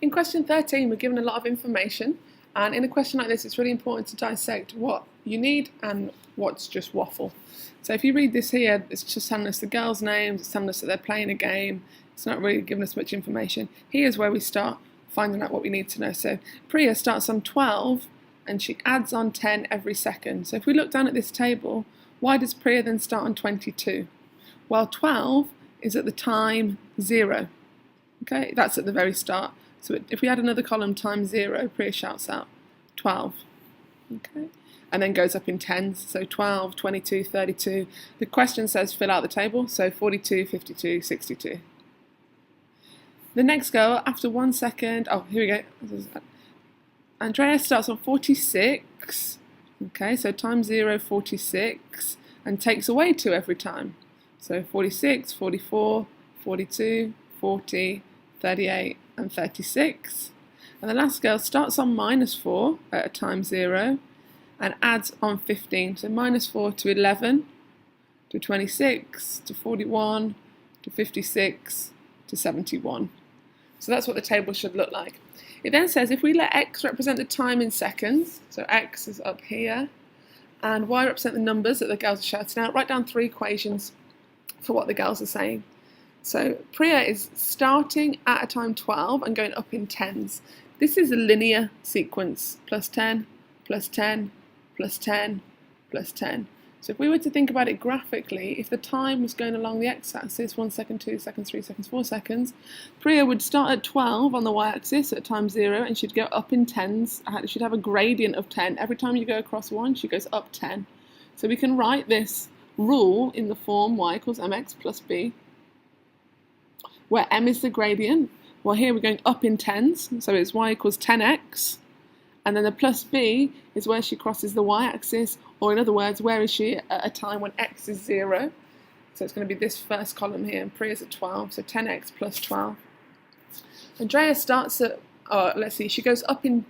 In question 13, we're given a lot of information, and in a question like this, it's really important to dissect what you need and what's just waffle. So if you read this here, it's just telling us the girls' names, it's telling us that they're playing a game, it's not really giving us much information. Here's where we start finding out what we need to know. So Priya starts on 12, and she adds on 10 every second. So if we look down at this table, why does Priya then start on 22? Well, 12 is at the time 0. Okay, that's at the very start. So if we add another column times 0, Priya shouts out 12. Okay, and then goes up in tens. So 12, 22, 32. The question says fill out the table. So 42, 52, 62. The next girl, after 1 second, oh, here we go. Andrea starts on 46. Okay, so times 0, 46, and takes away 2 every time. So 46, 44, 42, 40, 38, and 36. And the last girl starts on -4 at a time 0 and adds on 15. So -4 to 11, to 26, to 41, to 56, to 71. So that's what the table should look like. It then says if we let x represent the time in seconds, so x is up here, and y represent the numbers that the girls are shouting out, write down 3 equations for what the girls are saying. So Priya is starting at a time 12 and going up in tens. This is a linear sequence, plus 10, plus 10, plus 10, plus 10. So if we were to think about it graphically, if the time was going along the x-axis, 1 second, 2 seconds, 3 seconds, 4 seconds, Priya would start at 12 on the y-axis at time 0, and she'd go up in tens. She'd have a gradient of 10. Every time you go across 1, she goes up 10. So we can write this rule in the form y equals mx plus b, where m is the gradient. Well, here we're going up in tens, so it's y equals 10x. And then the plus b is where she crosses the y-axis, or in other words, where is she at a time when x is 0? So it's going to be this first column here, and Priya's at 12, so 10x plus 12. Andrea starts at, let's see, she goes up in,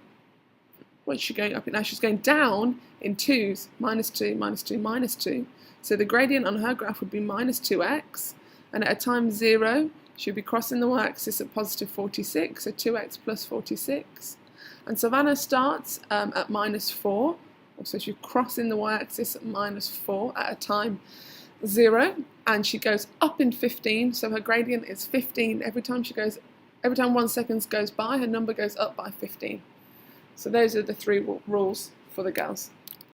what's she going up in now? She's going down in 2s, -2, -2, -2. So the gradient on her graph would be -2x, and at a time 0, she'll be crossing the y-axis at positive 46, so 2x plus 46. And Savannah starts at -4, so she's crossing the y-axis at -4 at a time 0, and she goes up in 15, so her gradient is 15. Every time 1 second goes by, her number goes up by 15. So those are the 3 rules for the girls.